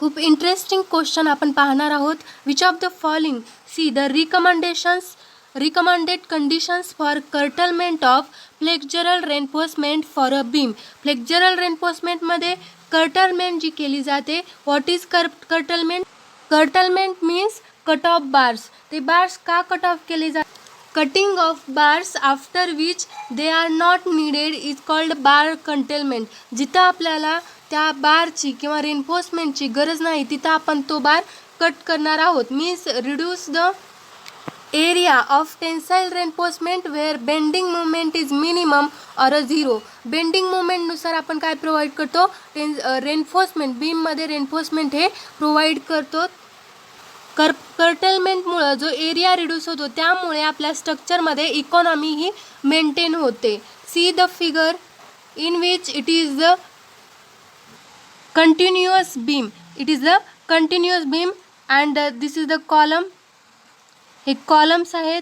खूप interesting question आपण पाहणार आहोत. Which of the following see the recommended conditions for curtailment of flexural reinforcement for a beam. Flexural रेन्फोर्समेंटमध्ये curtailment जी केली जाते. What is curtailment? Curtailment means cut off bars. ते bars का कट ऑफ केले जाते? Cutting off bars after which they are not needed is called bar curtailment. जिथं आपल्याला त्या बारची किंवा रेन्फोर्समेंटची गरज नाही तिथं आपण तो बार कट करणार आहोत. Means reduce the area of tensile reinforcement where bending movement is minimum or a zero. Bending मुवमेंटनुसार आपण काय प्रोव्हाइड करतो? रेन्फोर्समेंट बीममध्ये रेन्फोर्समेंट हे प्रोव्हाइड करतो. कर्टलमेंटमुळं जो एरिया रिड्यूस होतो त्यामुळे आपल्या स्ट्रक्चरमध्ये इकॉनॉमी ही मेंटेन होते. See the figure in which it is the continuous beam. It is the continuous beam and this is the column. हे कॉलम्स आहेत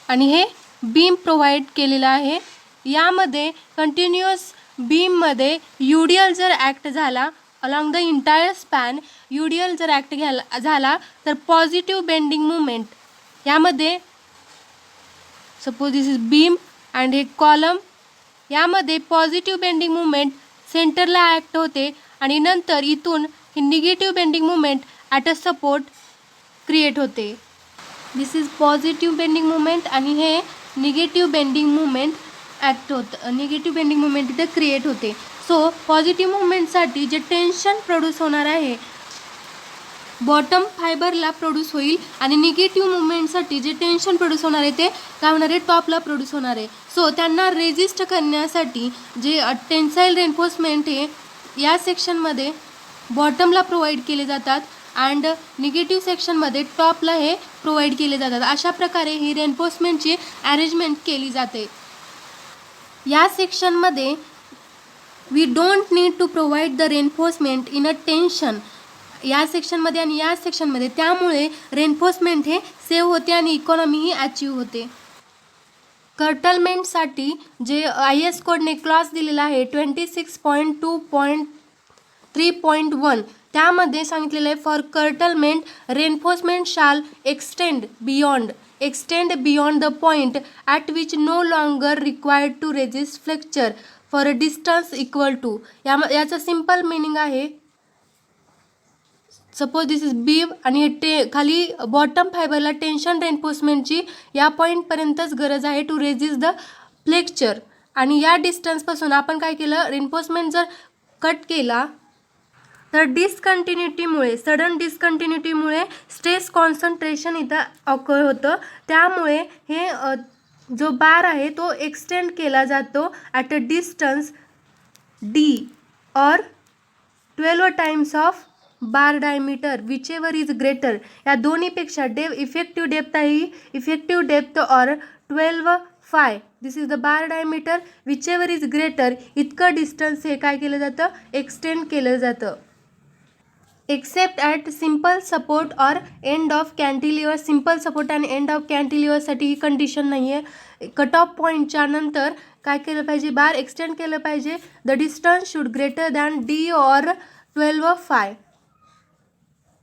आणि हे बीम प्रोव्हाइड केलेला आहे. यामध्ये कंटिन्युअस बीममध्ये युडियल जर ॲक्ट झाला along the entire span, UDL जर ॲक्ट झाला तर पॉझिटिव्ह बेंडिंग मुवमेंट. यामध्ये suppose this is beam and हे कॉलम. यामध्ये पॉझिटिव्ह बेंडिंग मुवमेंट सेंटरला ॲक्ट होते आणि नंतर इथून ही negative bending movement at a support create होते. This is positive bending movement आणि हे निगेटिव्ह बेंडिंग मुवमेंट ॲक्ट होतं. निगेटिव्ह बेंडिंग मुवमेंट इथे क्रिएट होते. सो पॉझिटिव्ह मुवमेंटसाठी जे टेन्शन प्रोड्यूस होणार आहे बॉटम फायबरला प्रोड्यूस होईल आणि निगेटिव्ह मुवमेंटसाठी जे टेन्शन प्रोड्यूस होणार आहे ते काय होणार आहे? टॉपला प्रोड्यूस होणार आहे. सो त्यांना रेजिस्ट करण्यासाठी जे टेन्साईल रेन्फोर्समेंट हे या सेक्शनमध्ये बॉटमला प्रोव्हाइड केले जातात अँड निगेटिव्ह सेक्शनमध्ये टॉपला हे प्रोव्हाइड केले जातात. अशा प्रकारे ही रेन्फोर्समेंटची अरेंजमेंट केली जाते. या सेक्शनमध्ये we don't need to provide the reinforcement in a tension. या सेक्शनमध्ये आणि या सेक्शनमध्ये त्यामुळे रेन्फोर्समेंट हे सेव्ह होते आणि इकॉनॉमी ही अचीव होते. कर्टलमेंटसाठी जे IS कोडने क्लॉज दिलेला आहे 26.2.3.1 त्यामध्ये सांगितलेलं आहे for curtailment reinforcement shall extend beyond the point at which no longer required to resist flexure for a distance equal to. याचं सिम्पल मिनिंग आहे सपोज दिस इज बीम आणि हे खाली बॉटम फायबरला टेन्शन रेन्फोर्समेंटची या पॉईंटपर्यंतच गरज आहे टू रेजिस्ट द फ्लेक्चर. आणि या डिस्टन्सपासून आपण काय केलं? रेन्फोर्समेंट जर कट केला तर सडन डिस्कंटिन्युटीमुळे स्ट्रेस कॉन्सन्ट्रेशन इथं ऑकर होतं. त्यामुळे हे जो बार आहे तो एक्सटेंड केला जातो ॲट अ डिस्टन्स D और 12 times of bar diameter whichever is greater. या दोन्हीपेक्षा इफेक्टिव्ह डेप्थ आहे इफेक्टिव्ह डेप्थ और 12 five. This is the bar diameter whichever is greater. इतकं डिस्टन्स हे काय केलं जातं? एक्सटेंड केलं जातं. एक्सेप्ट ॲट सिम्पल सपोर्ट और end of cantilever. Simple support आणि एंड ऑफ कॅन्टिलिव्हरसाठी ही कंडिशन नाही आहे. कट ऑफ पॉईंटच्या नंतर काय केलं पाहिजे? बार एक्सटेंड केलं पाहिजे. The distance should greater than D और 12 फाय.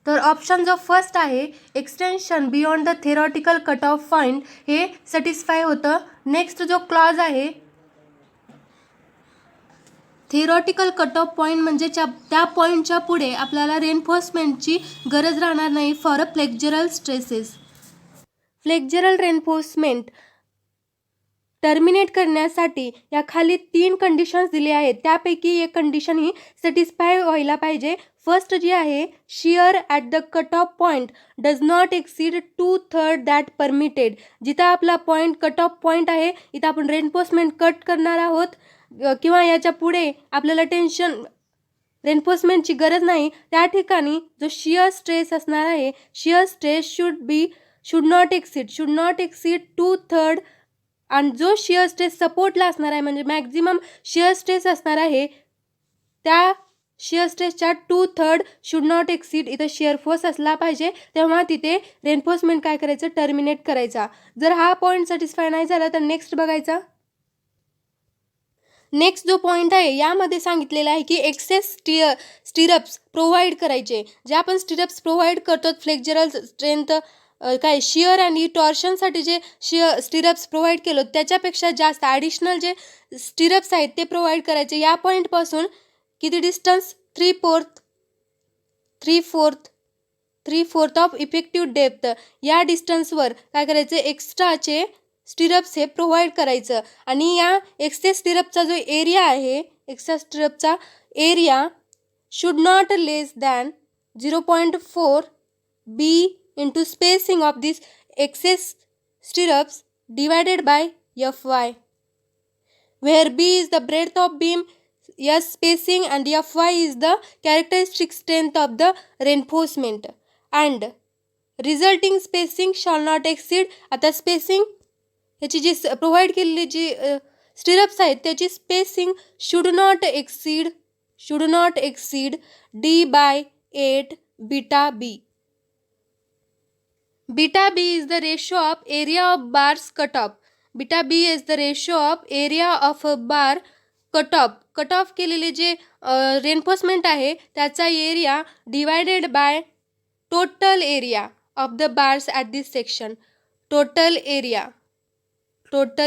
तर ऑप्शन जो फर्स्ट आहे extension beyond the theoretical cut off point हे सॅटिस्फाय होतं. नेक्स्ट जो क्लॉज आहे थेरॉटिकल कट ऑफ पॉईंट म्हणजे त्या पॉईंटच्या पुढे आपल्याला रेन्फोर्समेंटची गरज राहणार नाही for a flexural stresses. Flexural reinforcement terminate करण्यासाठी या खाली 3 कंडिशन्स दिले आहेत. त्यापैकी एक कंडिशन ही सॅटिस्फाय व्हायला पाहिजे. फर्स्ट जी आहे shear at the cut of point does not exceed 2/3 that permitted. जिथं आपला पॉईंट कट ऑफ पॉईंट आहे इथं आपण रेन्फोर्समेंट कट करणार आहोत किंवा याच्या पुढे आपल्याला रेन्फोर्समेंटची गरज नाही. त्या ठिकाणी जो शिअर स्ट्रेस असणार आहे shear stress should not exceed 2/3 आणि जो शिअर स्ट्रेस सपोर्टला असणार आहे म्हणजे मॅक्झिमम शिअर स्ट्रेस असणार आहे त्या शिअर स्ट्रेसच्या 2/3 शुड नॉट एक्सीड. इथं शिअर फोर्स असला पाहिजे तेव्हा तिथे रेन्फोर्समेंट काय करायचं? टर्मिनेट करायचा. जर हा पॉईंट सॅटिस्फाय नाही झाला तर नेक्स्ट बघायचा. नेक्स्ट जो पॉईंट आहे यामध्ये सांगितलेलं आहे की एक्सेस स्टिरप्स प्रोव्हाइड करायचे. जे आपण स्टिरप्स प्रोव्हाइड करतो फ्लेक्झरल स्ट्रेंथ काय शिअर आणि टॉर्शनसाठी जे स्टिरप्स प्रोव्हाइड केलं त्याच्यापेक्षा जास्त ॲडिशनल जे स्टिरप्स आहेत ते प्रोव्हाइड करायचे. या पॉईंटपासून किती डिस्टन्स? 3/4 ऑफ इफेक्टिव्ह डेप्थ या डिस्टन्सवर काय करायचं? एक्स्ट्राचे स्टिरप्स हे प्रोव्हाइड करायचं. आणि या एक्सेस स्टिरपचा जो एरिया आहे, एक्सेस स्टिरपचा area should not less than 0.4 B into spacing of these excess stirrups divided by Fy, where B is the breadth of beam, S spacing and Fy is the characteristic strength of the reinforcement, and resulting spacing shall not exceed. आता spacing ह्याची जी provide केलेली जी stirrups आहेत त्याची spacing should not exceed D/8 beta B. Beta B is the ratio of area of bars cut off. Beta B is the ratio of area of a bar cut off. Cut off केलेले जे reinforcement आहे त्याचा area divided by total area of the bars at this section. Total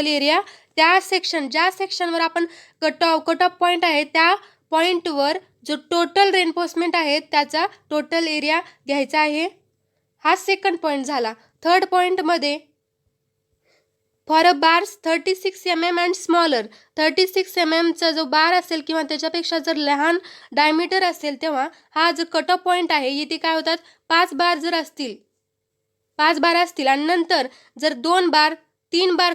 area त्या section ज्या सेक्शनवर आपण cut off point आहे त्या पॉईंटवर जो टोटल रेन्फोर्समेंट आहे त्याचा टोटल एरिया घ्यायचा आहे. हा सेकंड पॉईंट झाला. थर्ड पॉईंटमध्ये for a bars 36 mm and smaller, 36 mmचा जो बार असेल किंवा त्याच्यापेक्षा जर लहान डायमीटर असेल तेव्हा हा जो कट ऑफ पॉईंट आहे इथे काय होतात? 5 बार असतील आणि नंतर जर 3 बार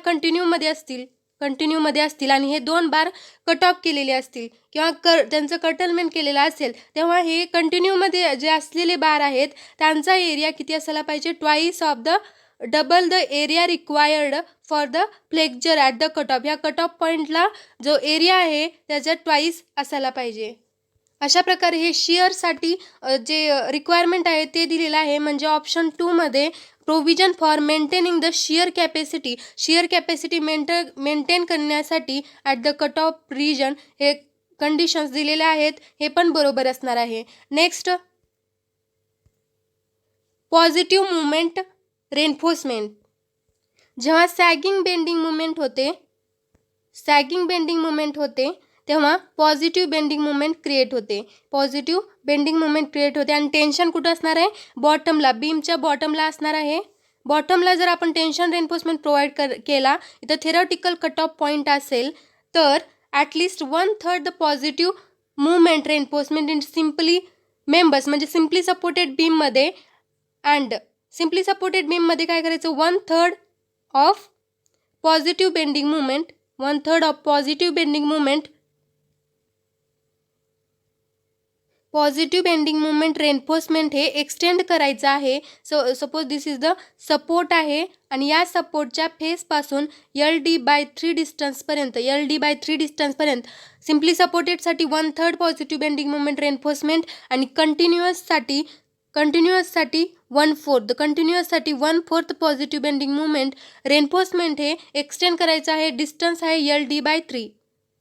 कंटिन्यूमध्ये असतील आणि हे 2 बार कट ऑफ केलेले असतील किंवा त्यांचं कटलमेंट केलेलं असेल तेव्हा हे कंटिन्यूमध्ये जे असलेले बार आहेत त्यांचा एरिया किती असायला पाहिजे? Double the area required for the flexure at the cut of. या कट ऑफ पॉईंटला जो एरिया आहे त्याचा ट्वाईस असायला पाहिजे. अशा प्रकारे हे शिअरसाठी जे रिक्वायरमेंट आहे ते दिलेलं आहे. म्हणजे ऑप्शन 2 मध्ये provision for maintaining the shear capacity maintain करण्यासाठी at the cut off region हे कंडिशन्स दिलेले आहेत. हे पण बरोबर असणार आहे. Next positive movement reinforcement. जेव्हा सॅगिंग बेंडिंग मुवमेंट होते तेव्हा पॉझिटिव्ह बेंडिंग मुवमेंट क्रिएट होते आणि टेन्शन कुठं असणार आहे? बॉटमला, बीमच्या बॉटमला असणार आहे. बॉटमला जर आपण टेन्शन रेन्फोर्समेंट प्रोव्हाइड केला इथं थेरॉटिकल कट ऑफ पॉईंट असेल तर at least 1/3 the positive movement reinforcement in simply members म्हणजे सिम्पली सपोर्टेड बीममध्ये अँड सिम्पली सपोर्टेड बीममध्ये काय करायचं? 1/3 of positive bending movement reinforcement हे एक्सटेंड करायचं आहे. Suppose this is the support आहे आणि या सपोर्टच्या फेसपासून LD/3 डिस्टन्सपर्यंत सिम्पली सपोर्टेडसाठी 1/3 पॉझिटिव्ह बेंडिंग मुवमेंट रेन्फोर्समेंट आणि कंटिन्युअससाठी 1/4 पॉझिटिव्ह बेंडिंग मुवमेंट रेन्फोर्समेंट हे एक्सटेंड करायचं आहे. डिस्टन्स आहे LD/3.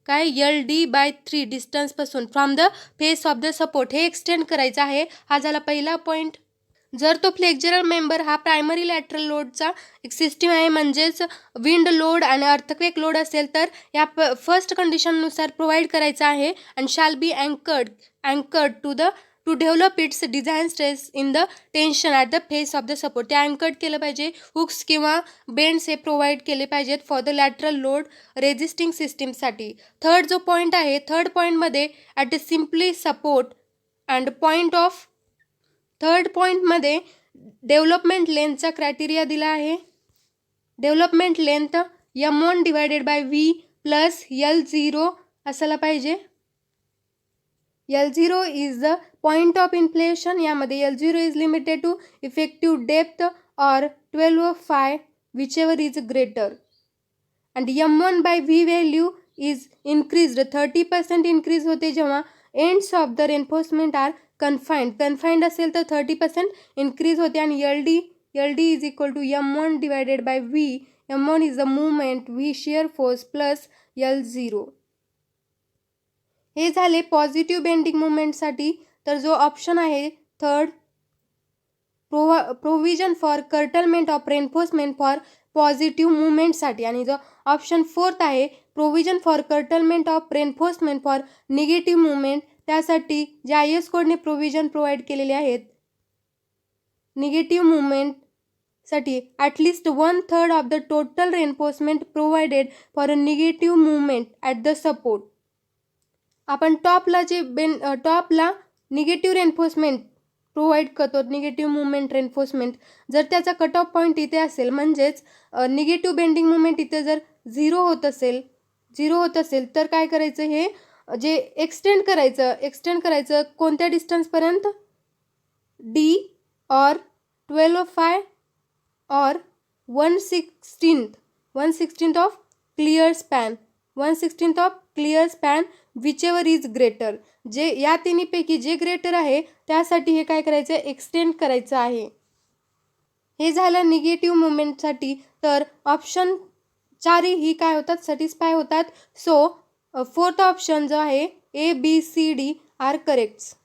काय? LD/3 डिस्टन्सपासून from the face of the support हे एक्सटेंड करायचं आहे. हा झाला पहिला पॉईंट. जर तो फ्लेक्झरल मेंबर हा प्रायमरी लॅटरल लोडचा एक सिस्टीम आहे म्हणजेच विंड लोड आणि अर्थक्वेक लोड असेल तर या फर्स्ट कंडिशननुसार प्रोव्हाइड करायचा आहे आणि shall be anchored to develop its design stress in the tension at the face of the support. ते अँकर्ड केलं पाहिजे. हुक्स किंवा बेंड्स हे प्रोव्हाइड केले पाहिजेत for the lateral load resisting सिस्टीमसाठी. थर्ड जो पॉईंट आहे थर्ड पॉईंटमध्ये at the simply support and point of third पॉईंटमध्ये डेव्हलपमेंट लेंथचा क्रायटेरिया दिला आहे. Development length M1/V plus L0 असायला पाहिजे. L0 is the point of inflection. यामध्ये L0 is limited to effective depth or 12 whichever is greater and M1/V value is increased 30% increase होते जेव्हा ends of the reinforcement are confined असेल तर 30% increase होते आणि LD is equal to M1/V. M1 is the movement, V shear force plus L0. हे झाले positive bending मुवमेंटसाठी. तर जो ऑप्शन आहे third, provision for curtailment of reinforcement for positive मुवमेंटसाठी. आणि जो ऑप्शन फोर्थ आहे provision for curtailment of reinforcement for negative movement, त्यासाठी जे IS कोडने प्रोव्हिजन प्रोव्हाइड केलेले आहेत निगेटिव्ह मुवमेंटसाठी, at least 1/3 of the total reinforcement provided for a negative movement at the support. आपण टॉपला निगेटिव्ह रेन्फोर्समेंट प्रोव्हाइड करतो, निगेटिव्ह मुवमेंट रेन्फोर्समेंट. जर त्याचा कट ऑफ पॉईंट इथे असेल, म्हणजेच निगेटिव्ह बेंडिंग मुवमेंट इथे जर झिरो होत असेल तर काय करायचं, हे जे एक्सटेंड करायचं कोणत्या डिस्टन्सपर्यंत, D or 12/5 or 1/16 of clear span, 1/16 of clear span, whichever is greater. जे या तिन्हीपैकी जे ग्रेटर आहे त्यासाठी हे काय करायचं, एक्सटेंड करायचं आहे. हे झालं निगेटिव्ह मुवमेंटसाठी. तर ऑप्शन चारही काय होतात, सॅटिस्फाय होतात. सो फोर्थ ऑप्शन जो आहे A, B, C, D are correct.